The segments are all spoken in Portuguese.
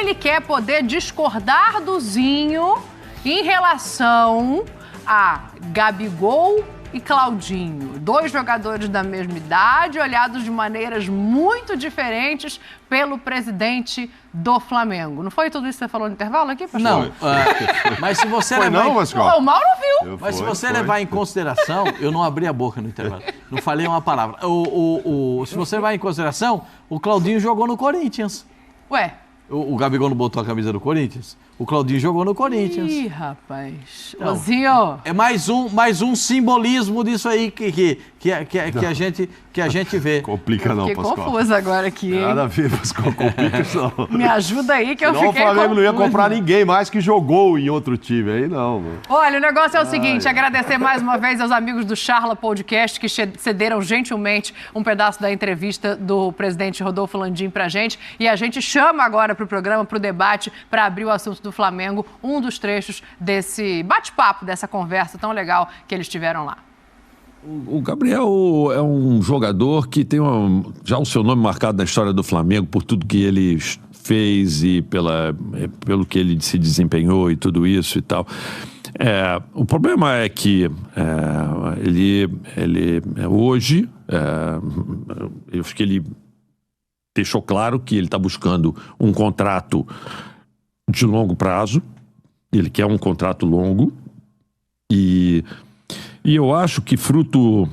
ele quer poder discordar do Zinho em relação a Gabigol e Claudinho, 2 jogadores da mesma idade, olhados de maneiras muito diferentes pelo presidente do Flamengo. Não foi tudo isso que você falou no intervalo aqui, Pascoal? Não, mas se você foi levar... não, Pascoal? O Mauro viu. Mas se você levar em consideração, eu não abri a boca no intervalo, não falei uma palavra. Se você levar em consideração, o Claudinho jogou no Corinthians. Ué? O Gabigol não botou a camisa do Corinthians? O Claudinho jogou no Corinthians. Ih, rapaz. Então, Zinho. é mais um simbolismo disso aí que a gente vê. Complica não, Pascoal. Fiquei confusa agora aqui, hein? Nada a ver, Pascoal. Complica isso não. Me ajuda aí que eu fiquei confusa. O Flamengo não ia comprar ninguém mais que jogou em outro time. Aí não, mano. Olha, o negócio é o seguinte, agradecer mais uma vez aos amigos do Charla Podcast que cederam gentilmente um pedaço da entrevista do presidente Rodolfo Landim pra gente. E a gente chama agora pro programa, pro debate, para abrir o assunto do Flamengo, um dos trechos desse bate-papo, dessa conversa tão legal que eles tiveram lá. O Gabriel é um jogador que tem já o seu nome marcado na história do Flamengo por tudo que ele fez e pelo que ele se desempenhou e tudo isso e tal. O problema é que ele hoje, eu acho que ele deixou claro que ele está buscando um contrato de longo prazo, ele quer um contrato longo e eu acho que fruto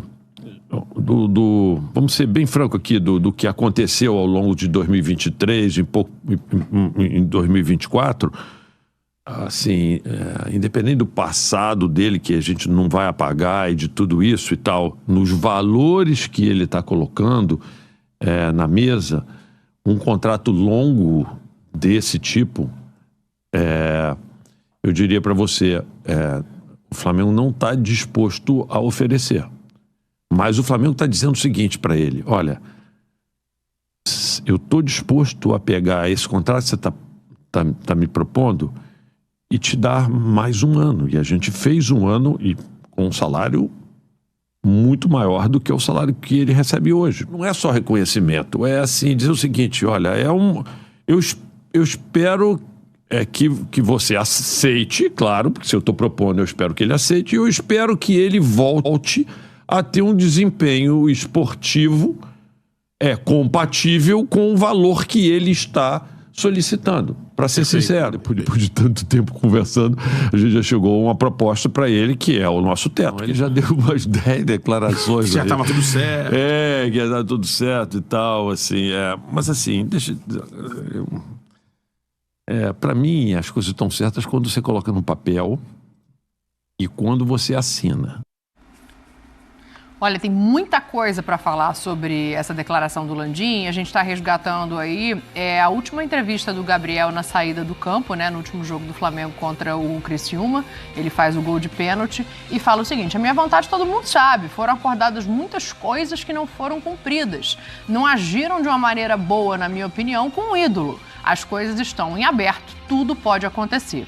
vamos ser bem franco aqui, do que aconteceu ao longo de 2023 em 2024, assim, independente do passado dele, que a gente não vai apagar e de tudo isso e tal, nos valores que ele está colocando na mesa, um contrato longo desse tipo, eu diria para você, o Flamengo não está disposto a oferecer. Mas o Flamengo está dizendo o seguinte para ele: olha, eu estou disposto a pegar esse contrato que você tá me propondo e te dar mais um ano. E a gente fez um ano e com um salário muito maior do que o salário que ele recebe hoje. Não é só reconhecimento, é assim, dizer o seguinte: olha, eu espero que você aceite, claro, porque se eu estou propondo, eu espero que ele aceite, e eu espero que ele volte a ter um desempenho esportivo compatível com o valor que ele está solicitando. Para ser sincero, depois de tanto tempo conversando, a gente já chegou a uma proposta para ele que é o nosso teto. Ele já deu umas 10 declarações. Já estava tudo certo. Que ia dar tudo certo e tal, assim. Mas assim, para mim, as coisas estão certas quando você coloca no papel e quando você assina. Olha, tem muita coisa para falar sobre essa declaração do Landim. A gente está resgatando aí a última entrevista do Gabriel na saída do campo, né, no último jogo do Flamengo contra o Criciúma. Ele faz o gol de pênalti e fala o seguinte: a minha vontade todo mundo sabe, foram acordadas muitas coisas que não foram cumpridas. Não agiram de uma maneira boa, na minha opinião, com o ídolo. As coisas estão em aberto, tudo pode acontecer.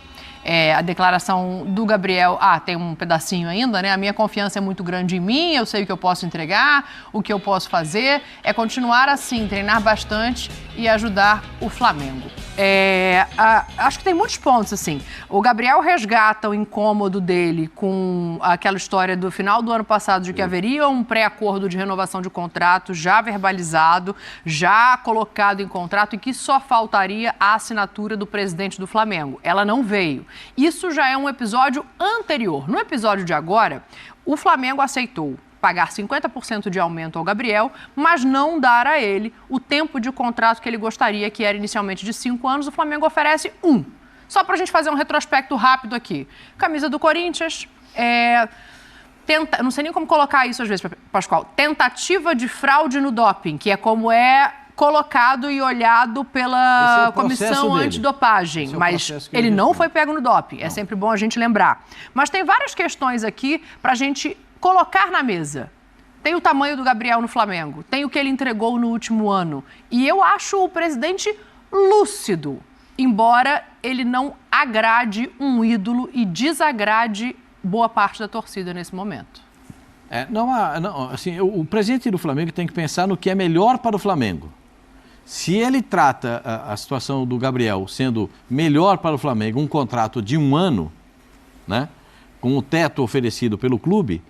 A declaração do Gabriel, tem um pedacinho ainda, né? A minha confiança é muito grande em mim, eu sei o que eu posso entregar, o que eu posso fazer, é continuar assim, treinar bastante e ajudar o Flamengo. Acho que tem muitos pontos, assim. O Gabriel resgata o incômodo dele com aquela história do final do ano passado de que haveria um pré-acordo de renovação de contrato já verbalizado, já colocado em contrato e que só faltaria a assinatura do presidente do Flamengo. Ela não veio. Isso já é um episódio anterior. No episódio de agora, o Flamengo aceitou pagar 50% de aumento ao Gabriel, mas não dar a ele o tempo de contrato que ele gostaria, que era inicialmente de 5 anos. O Flamengo oferece 1. Só para a gente fazer um retrospecto rápido aqui. Camisa do Corinthians, não sei nem como colocar isso às vezes, Pascoal. Tentativa de fraude no doping, que é como colocado e olhado pela comissão antidopagem, mas ele não foi pego no doping, é sempre bom a gente lembrar. Mas tem várias questões aqui para a gente colocar na mesa. Tem o tamanho do Gabriel no Flamengo, tem o que ele entregou no último ano, e eu acho o presidente lúcido, embora ele não agrade um ídolo e desagrade boa parte da torcida nesse momento. Assim, o presidente do Flamengo tem que pensar no que é melhor para o Flamengo. Se ele trata a situação do Gabriel sendo melhor para o Flamengo, um contrato de 1 ano, né, com o teto oferecido pelo clube,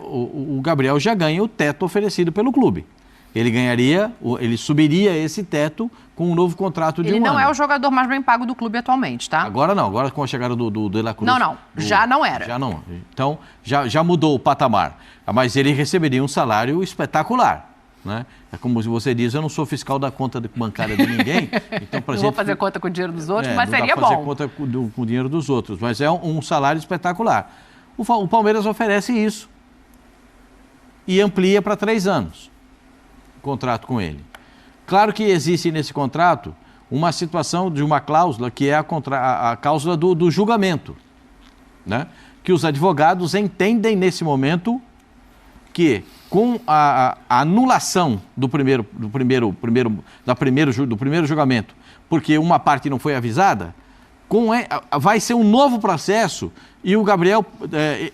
o Gabriel já ganha o teto oferecido pelo clube. Ele subiria esse teto com um novo contrato de 1 ano. Ele não é o jogador mais bem pago do clube atualmente, tá? Agora não, agora com a chegada do De La Cruz. Não, já não era. Já não. Então, já mudou o patamar. Mas ele receberia um salário espetacular. Né? É como você diz, eu não sou fiscal da conta bancária de ninguém. Então, não vou fazer conta com o dinheiro dos outros, mas seria bom. Não fazer conta com o dinheiro dos outros, mas é um salário espetacular. O Palmeiras oferece isso e amplia para 3 anos o contrato com ele. Claro que existe nesse contrato uma situação de uma cláusula que é a cláusula do julgamento, né? Que os advogados entendem nesse momento que com a anulação do primeiro julgamento, porque uma parte não foi avisada, vai ser um novo processo e o Gabriel,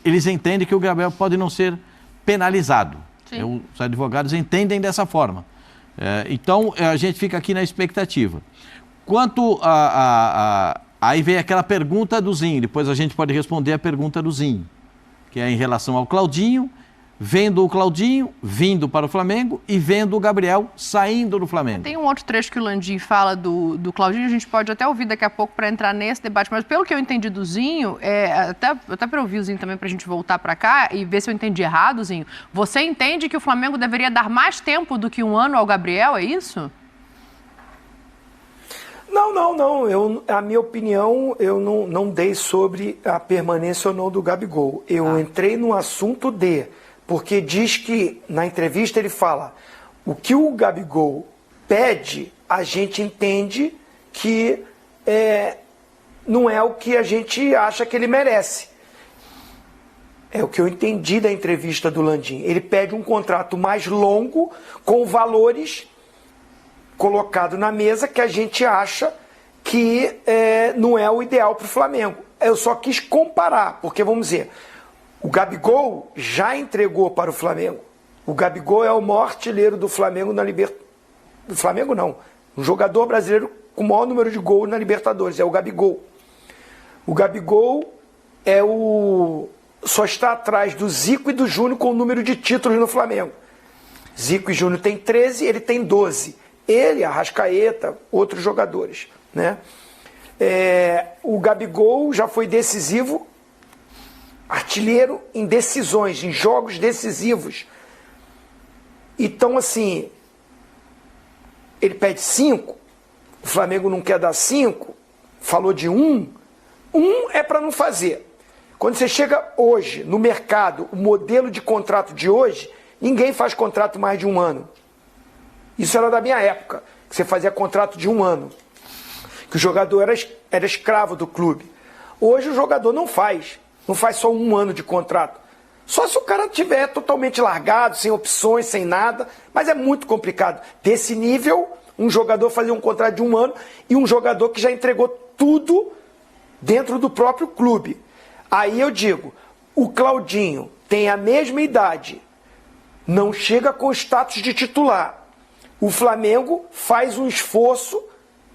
eles entendem que o Gabriel pode não ser penalizado. Os advogados entendem dessa forma. Então, a gente fica aqui na expectativa. Quanto aí vem aquela pergunta do Zinho, depois a gente pode responder a pergunta do Zinho, que é em relação ao Claudinho, vendo o Claudinho vindo para o Flamengo e vendo o Gabriel saindo do Flamengo. Tem um outro trecho que o Landim fala do Claudinho, a gente pode até ouvir daqui a pouco para entrar nesse debate, mas pelo que eu entendi do Zinho, até para ouvir o Zinho também, para a gente voltar para cá e ver se eu entendi errado, Zinho, você entende que o Flamengo deveria dar mais tempo do que 1 ano ao Gabriel, é isso? Não. A minha opinião, eu não dei sobre a permanência ou não do Gabigol. Eu entrei no assunto porque diz que, na entrevista ele fala, o que o Gabigol pede, a gente entende que não é o que a gente acha que ele merece. É o que eu entendi da entrevista do Landim. Ele pede um contrato mais longo, com valores colocados na mesa, que a gente acha que não é o ideal para o Flamengo. Eu só quis comparar, porque vamos dizer... O Gabigol já entregou para o Flamengo. O Gabigol é o maior artilheiro do Flamengo na Libertadores. Do Flamengo não. Um jogador brasileiro com o maior número de gols na Libertadores. É o Gabigol. O Gabigol só está atrás do Zico e do Júnior com o número de títulos no Flamengo. Zico e Júnior tem 13, ele tem 12. Ele, Arrascaeta, outros jogadores. Né? O Gabigol já foi decisivo, artilheiro em decisões, em jogos decisivos. Então, assim, ele pede 5, o Flamengo não quer dar 5, falou de 1, 1 é para não fazer. Quando você chega hoje no mercado, o modelo de contrato de hoje, ninguém faz contrato mais de 1 ano. Isso era da minha época, que você fazia contrato de 1 ano, que o jogador era escravo do clube. Hoje o jogador não faz só 1 ano de contrato. Só se o cara estiver totalmente largado, sem opções, sem nada, mas é muito complicado. Desse nível, um jogador fazer um contrato de 1 ano e um jogador que já entregou tudo dentro do próprio clube. Aí eu digo, o Claudinho tem a mesma idade, não chega com status de titular. O Flamengo faz um esforço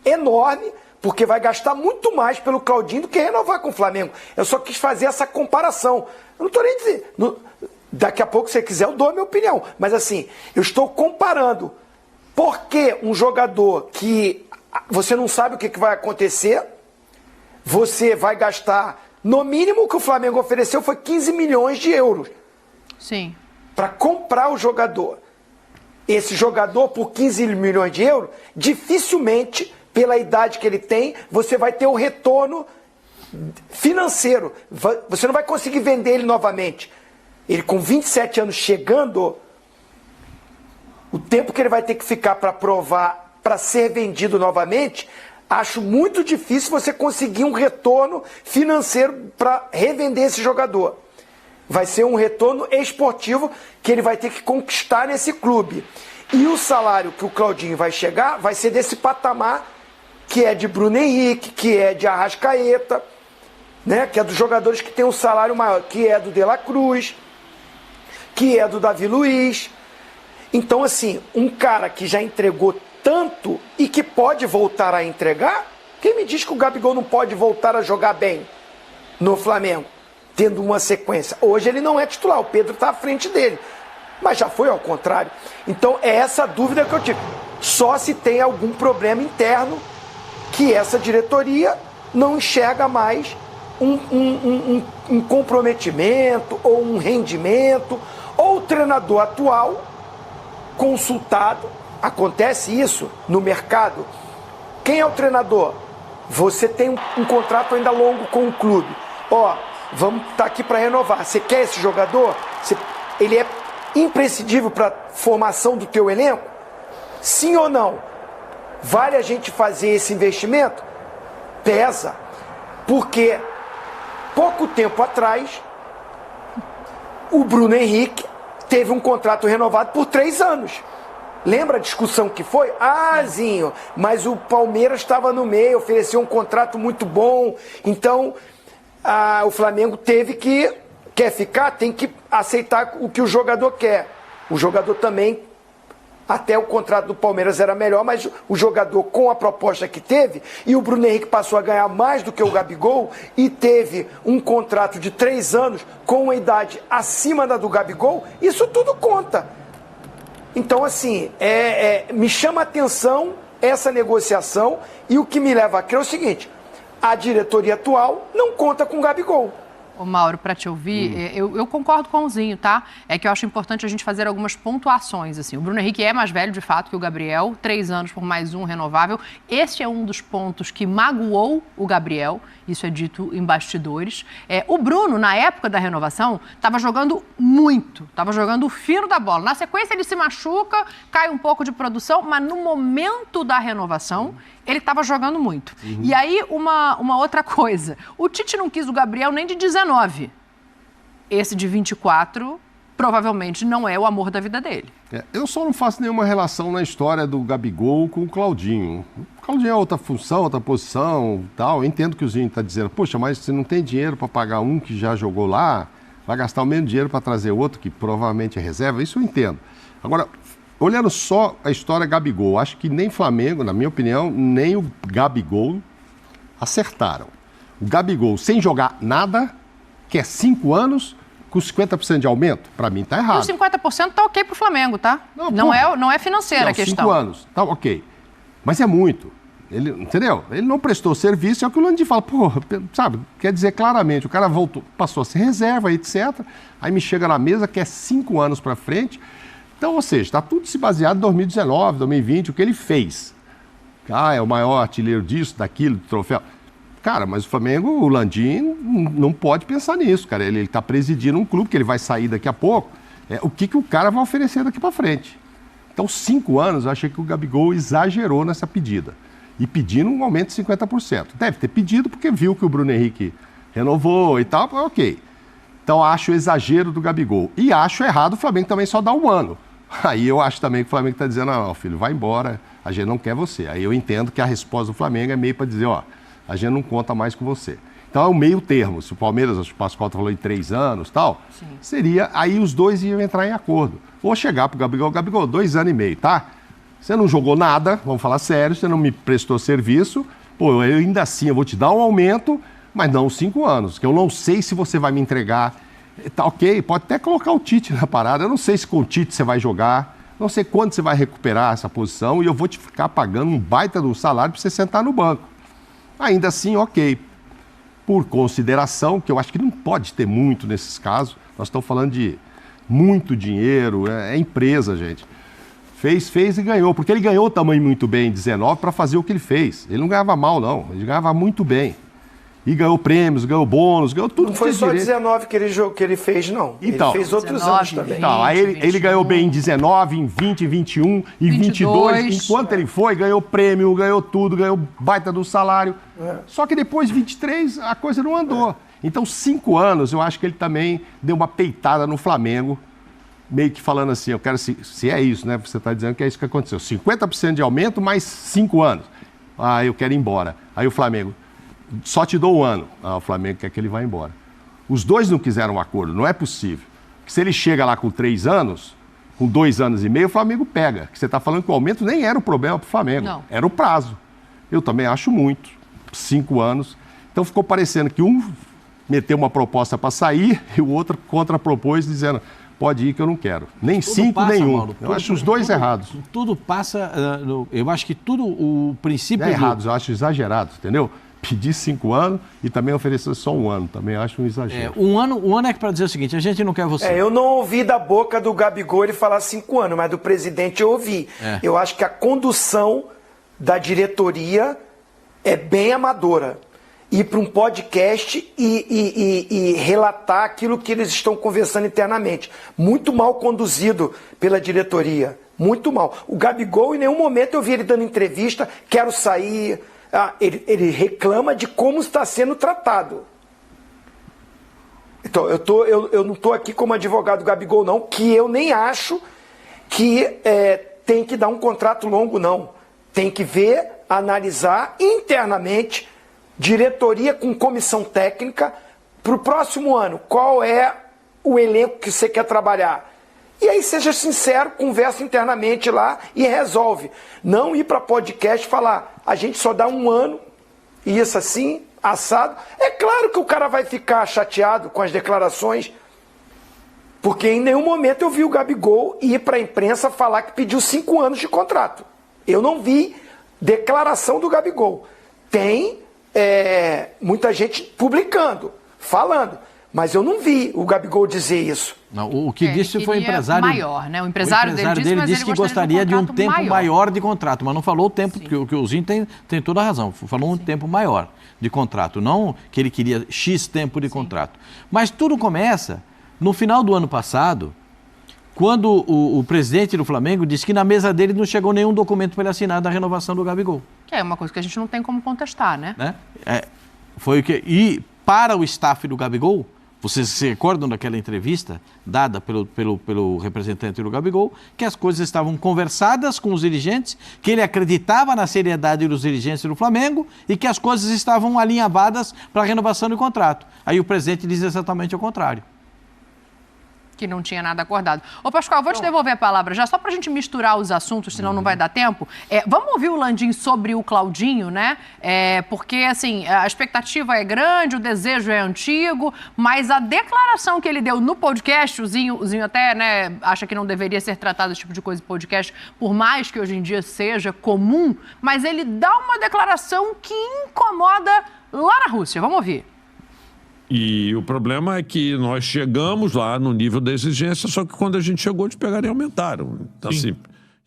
enorme, porque vai gastar muito mais pelo Claudinho do que renovar com o Flamengo. Eu só quis fazer essa comparação. Eu não estou nem dizendo... Daqui a pouco, se você quiser, eu dou a minha opinião. Mas assim, eu estou comparando. Por que um jogador que você não sabe o que vai acontecer, você vai gastar... No mínimo, o que o Flamengo ofereceu foi 15 milhões de euros. Sim. Para comprar o jogador. Esse jogador, por 15 milhões de euros, dificilmente... pela idade que ele tem, você vai ter o retorno financeiro. Você não vai conseguir vender ele novamente. Ele com 27 anos chegando, o tempo que ele vai ter que ficar para provar, para ser vendido novamente, acho muito difícil você conseguir um retorno financeiro para revender esse jogador. Vai ser um retorno esportivo que ele vai ter que conquistar nesse clube. E o salário que o Claudinho vai chegar vai ser desse patamar que é de Bruno Henrique, que é de Arrascaeta, né? Que é dos jogadores que tem um salário maior, que é do De La Cruz, que é do Davi Luiz. Então, assim, um cara que já entregou tanto e que pode voltar a entregar? Quem me diz que o Gabigol não pode voltar a jogar bem no Flamengo, tendo uma sequência? Hoje ele não é titular, o Pedro está à frente dele, mas já foi ao contrário. Então é essa dúvida que eu tive. Só se tem algum problema interno que essa diretoria não enxerga mais um comprometimento ou um rendimento, ou o treinador atual consultado. Acontece isso no mercado. Quem é o treinador? Você tem um contrato ainda longo com o clube. Ó, vamos estar aqui para renovar. Você quer esse jogador? Ele é imprescindível para a formação do teu elenco? Sim ou não? Vale a gente fazer esse investimento? Pesa. Porque pouco tempo atrás, o Bruno Henrique teve um contrato renovado por 3 anos. Lembra a discussão que foi? Zinho, mas o Palmeiras estava no meio, ofereceu um contrato muito bom. Então, o Flamengo quer ficar, tem que aceitar o que o jogador quer. O jogador também, até o contrato do Palmeiras era melhor, mas o jogador, com a proposta que teve, e o Bruno Henrique passou a ganhar mais do que o Gabigol, e teve um contrato de 3 anos, com uma idade acima da do Gabigol, isso tudo conta. Então, assim, me chama a atenção essa negociação, e o que me leva a crer é o seguinte: a diretoria atual não conta com o Gabigol. Ô Mauro, para te ouvir, eu concordo com o Zinho, tá? É que eu acho importante a gente fazer algumas pontuações, assim. O Bruno Henrique é mais velho, de fato, que o Gabriel, 3 anos por mais um renovável. Este é um dos pontos que magoou o Gabriel, isso é dito em bastidores. O Bruno, na época da renovação, estava jogando muito, estava jogando o fino da bola. Na sequência ele se machuca, cai um pouco de produção, mas no momento da renovação, ele estava jogando muito. E aí, uma outra coisa. O Tite não quis o Gabriel nem de 19. Esse de 24, provavelmente, não é o amor da vida dele. Eu só não faço nenhuma relação na história do Gabigol com o Claudinho. O Claudinho é outra função, outra posição, tal. Eu entendo que o Zinho está dizendo, poxa, mas você não tem dinheiro para pagar um que já jogou lá, vai gastar o mesmo dinheiro para trazer outro que provavelmente é reserva. Isso eu entendo. Agora, olhando só a história Gabigol, acho que nem Flamengo, na minha opinião, nem o Gabigol acertaram. O Gabigol, sem jogar nada, quer 5 anos, com 50% de aumento, para mim tá errado. Os 50% tá ok pro Flamengo, tá? Não é financeira a questão. 5 anos, tá ok. Mas é muito. Ele, entendeu? Ele não prestou serviço, é o que o Landim fala, sabe, quer dizer claramente, o cara voltou, passou a ser reserva, etc. Aí me chega na mesa, quer 5 anos para frente. Então, ou seja, está tudo se baseado em 2019, 2020, o que ele fez. É o maior artilheiro disso, daquilo, do troféu. Cara, mas o Flamengo, o Landim, não pode pensar nisso, cara. Ele está presidindo um clube que ele vai sair daqui a pouco. O que o cara vai oferecer daqui para frente? Então, 5 anos, eu achei que o Gabigol exagerou nessa pedida. E pedindo um aumento de 50%. Deve ter pedido porque viu que o Bruno Henrique renovou e tal, ok. Então, acho o exagero do Gabigol. E acho errado o Flamengo também só dar 1 ano. Aí eu acho também que o Flamengo está dizendo, não, filho, vai embora, a gente não quer você. Aí eu entendo que a resposta do Flamengo é meio para dizer, a gente não conta mais com você. Então é o meio termo. Se o Palmeiras, o Pascoal falou em 3 anos e tal, seria, aí os dois iam entrar em acordo. Ou chegar pro Gabigol, 2 anos e meio, tá? Você não jogou nada, vamos falar sério, você não me prestou serviço, eu ainda assim eu vou te dar um aumento, mas não 5 anos, que eu não sei se você vai me entregar. Tá ok, pode até colocar o Tite na parada, eu não sei se com o Tite você vai jogar, não sei quando você vai recuperar essa posição e eu vou te ficar pagando um baita do salário para você sentar no banco. Ainda assim, ok. Por consideração, que eu acho que não pode ter muito nesses casos, nós estamos falando de muito dinheiro, é empresa, gente. Fez e ganhou, porque ele ganhou também muito bem em 19 para fazer o que ele fez. Ele não ganhava mal, não, ele ganhava muito bem. E ganhou prêmios, ganhou bônus, ganhou tudo. Não foi só 19 que ele fez, não. Então, ele fez outros 19, anos também. Então, aí ele ganhou bem em 19, em 20, em 21, em 22. Enquanto ele foi, ganhou prêmio, ganhou tudo, ganhou baita do salário. Só que depois, 23, a coisa não andou. Então, 5 anos, eu acho que ele também deu uma peitada no Flamengo, meio que falando assim, eu quero, se é isso, né? Você está dizendo que é isso que aconteceu. 50% de aumento, mais 5 anos. Eu quero ir embora. Aí o Flamengo, só te dou 1 ano. O Flamengo quer que ele vá embora. Os dois não quiseram um acordo, não é possível. Porque se ele chega lá com 3 anos, com 2 anos e meio, o Flamengo pega. Que você está falando que o aumento nem era o problema para o Flamengo, Não. era o prazo. Eu também acho muito, 5 anos. Então ficou parecendo que um meteu uma proposta para sair e o outro contrapropôs dizendo, pode ir que eu não quero. Nem Tudo 5, passa, nem 1. Mauro, Eu acho os dois errados. Tudo passa, eu acho que tudo, o princípio... Não é errados, eu acho exagerado, entendeu? Pedir 5 anos e também oferecer só 1 ano. Também acho um exagero. Um ano é para dizer o seguinte, a gente não quer você. Eu não ouvi da boca do Gabigol ele falar 5 anos, mas do presidente eu ouvi. Eu acho que a condução da diretoria é bem amadora. Ir para um podcast e relatar aquilo que eles estão conversando internamente. Muito mal conduzido pela diretoria. Muito mal. O Gabigol, em nenhum momento eu vi ele dando entrevista, quero sair. Ele reclama de como está sendo tratado. Então, eu não estou aqui como advogado do Gabigol, não, que eu nem acho que tem que dar um contrato longo, não. Tem que ver, analisar internamente, diretoria com comissão técnica, para o próximo ano, qual é o elenco que você quer trabalhar. E aí seja sincero, conversa internamente lá e resolve. Não ir para podcast e falar, a gente só dá 1 ano, isso assim, assado. É claro que o cara vai ficar chateado com as declarações, porque em nenhum momento eu vi o Gabigol ir para a imprensa falar que pediu 5 anos de contrato. Eu não vi declaração do Gabigol. Tem muita gente publicando, falando. Mas eu não vi o Gabigol dizer isso. Não, o que disse foi o empresário... maior, né? O empresário dele disse que gostaria de um tempo maior de contrato, mas não falou o tempo, que o Zinho tem toda a razão. Falou um tempo maior de contrato, não que ele queria X tempo de contrato. Mas tudo começa no final do ano passado, quando o presidente do Flamengo disse que na mesa dele não chegou nenhum documento para ele assinar da renovação do Gabigol. Que é uma coisa que a gente não tem como contestar, né? Foi o que... E para o staff do Gabigol, vocês se recordam daquela entrevista dada pelo representante do Gabigol, que as coisas estavam conversadas com os dirigentes, que ele acreditava na seriedade dos dirigentes do Flamengo e que as coisas estavam alinhavadas para a renovação do contrato. Aí o presidente diz exatamente o contrário. Que não tinha nada acordado. Ô, Pascoal, vou te devolver a palavra já, só para a gente misturar os assuntos, senão não vai dar tempo. Vamos ouvir o Landim sobre o Claudinho, né? Porque, assim, a expectativa é grande, o desejo é antigo, mas a declaração que ele deu no podcast, o Zinho até, né, acha que não deveria ser tratado esse tipo de coisa em podcast, por mais que hoje em dia seja comum, mas ele dá uma declaração que incomoda lá na Rússia. Vamos ouvir. E o problema é que nós chegamos lá no nível da exigência, só que quando a gente chegou, de pegaram e aumentaram. Então,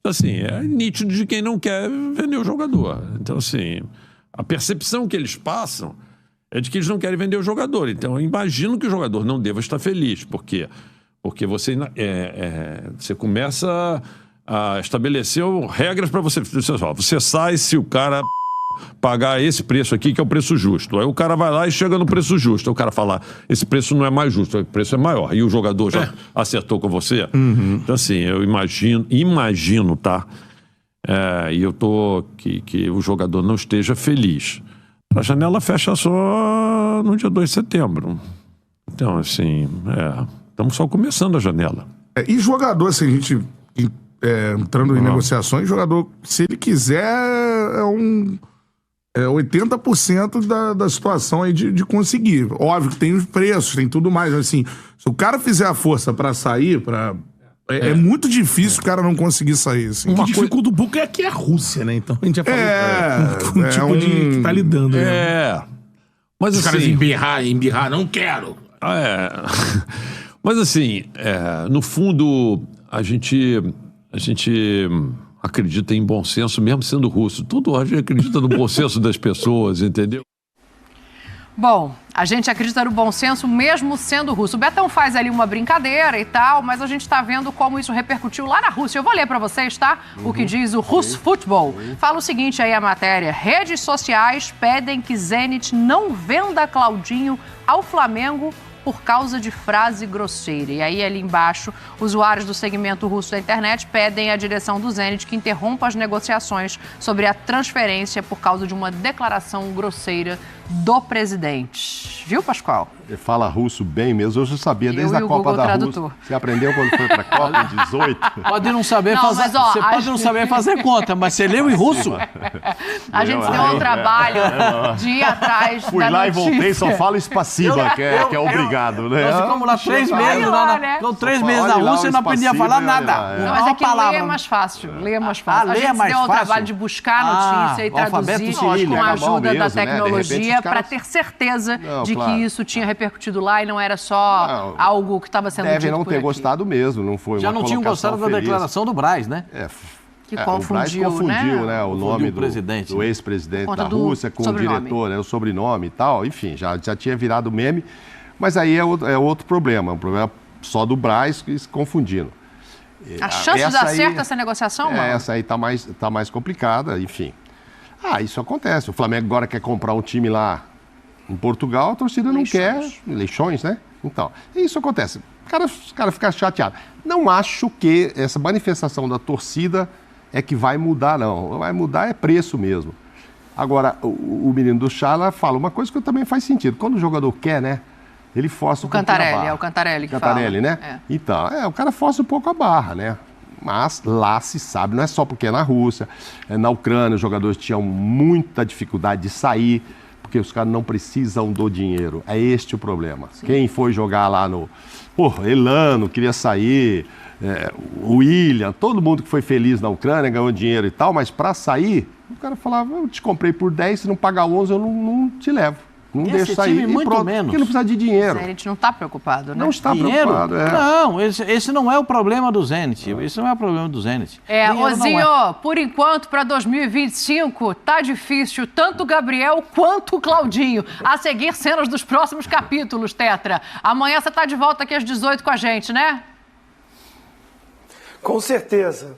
assim, é nítido de quem não quer vender o jogador. Então, assim, a percepção que eles passam é de que eles não querem vender o jogador. Então, eu imagino que o jogador não deva estar feliz. Por quê? Porque você começa a estabelecer regras para você. Você sai se o cara pagar esse preço aqui, que é o preço justo. Aí o cara vai lá e chega no preço justo. Aí o cara fala, esse preço não é mais justo, o preço é maior. E o jogador já acertou com você. Então, assim, eu imagino, tá? E eu tô que o jogador não esteja feliz. A janela fecha só no dia 2 de setembro. Então, assim, estamos só começando a janela. E jogador, assim, a gente entrando em negociações, jogador, se ele quiser, 80% da situação aí de conseguir. Óbvio que tem os preços, tem tudo mais. Assim, se o cara fizer a força pra sair, é muito difícil o cara não conseguir sair. Assim. O que dificulta um pouco é que é a Rússia, né? Então a gente já falou com o tipo de que tá lidando. Mas os assim, caras embirrar, não quero. Mas assim, no fundo, a gente acredita em bom senso, mesmo sendo russo. Tudo a gente acredita no bom senso das pessoas, entendeu? Bom, a gente acredita no bom senso mesmo sendo russo. O Betão faz ali uma brincadeira e tal, mas a gente está vendo como isso repercutiu lá na Rússia. Eu vou ler para vocês, tá? O que diz o Rusfutbol. Fala o seguinte aí a matéria. Redes sociais pedem que Zenit não venda Claudinho ao Flamengo por causa de frase grosseira. E aí, ali embaixo, usuários do segmento russo da internet pedem à direção do Zenit que interrompa as negociações sobre a transferência por causa de uma declaração grosseira do presidente. viu, Pascoal? Ele fala russo bem mesmo. Eu já sabia desde a e o Copa Google da Tradutor. Rússia. Você aprendeu quando foi para a Copa em 18? Pode não saber Não, fazer. mas, ó, Você pode não saber fazer conta, mas você leu em russo? A gente deu um trabalho de ir atrás Fui da lá notícia. e voltei, só falo espaciva, que é obrigado, né? Nós ficamos lá 3 Olha meses, lá, né? Ficamos 3 Só meses na olha lá Rússia e o não aprendi a espacivo falar e olha nada. lá, Não, Uma mas é que palavra. ler é mais fácil. Ler é mais fácil. Ah, A ler gente é mais deu o fácil? trabalho de buscar a notícia e o alfabeto traduzir cirílico, com a na mão ajuda mesmo, da né? De repente, tecnologia os caras- para ter certeza Não, de claro. que isso tinha repercutido lá e não era só algo que estava sendo dito Devem não por ter aqui. gostado mesmo, não foi Já uma não tinham colocação gostado da feliz. declaração do Braz, né? Que o Braz confundiu, confundiu, né? O Confundiu nome o presidente, do né? ex-presidente Conta da do Rússia com o sobrenome. diretor, né? O sobrenome e tal. Enfim, já tinha virado meme. Mas aí é outro problema. Um problema só do Braz se confundindo. A chance de Essa dar aí- certo essa negociação, Mauro? Essa aí tá mais complicada, enfim. Isso acontece. O Flamengo agora quer comprar um time lá em Portugal, a torcida não quer. Leixões, né? Então, isso acontece. Os caras ficam chateados. Não acho que essa manifestação da torcida é que vai mudar, não. Vai mudar é preço mesmo. Agora, o menino do Chala fala uma coisa que também faz sentido. Quando o jogador quer, né? Ele força um pouco a Cantarelli, barra. é o Cantarelli que Cantarelli, fala. né? Então, o cara força um pouco a barra, né? Mas lá se sabe, não é só porque é na Rússia, na Ucrânia os jogadores tinham muita dificuldade de sair, porque os caras não precisam do dinheiro. É este o problema. Sim. Quem foi jogar lá no... Elano queria sair, o William, todo mundo que foi feliz na Ucrânia ganhou dinheiro e tal, mas para sair, o cara falava, eu te comprei por 10, se não pagar 11 eu não te levo. Não deixa sair. Time muito pronto, menos. porque não precisa de dinheiro. A gente não está preocupado, né? Não está Dinheiro? preocupado. Não, esse não é o problema do Zenit. Esse não é o problema do Zenit. Ozinho, por enquanto, para 2025, tá difícil, tanto o Gabriel quanto o Claudinho. A seguir, cenas dos próximos capítulos, Tetra. Amanhã você tá de volta aqui às 18 com a gente, né? Com certeza.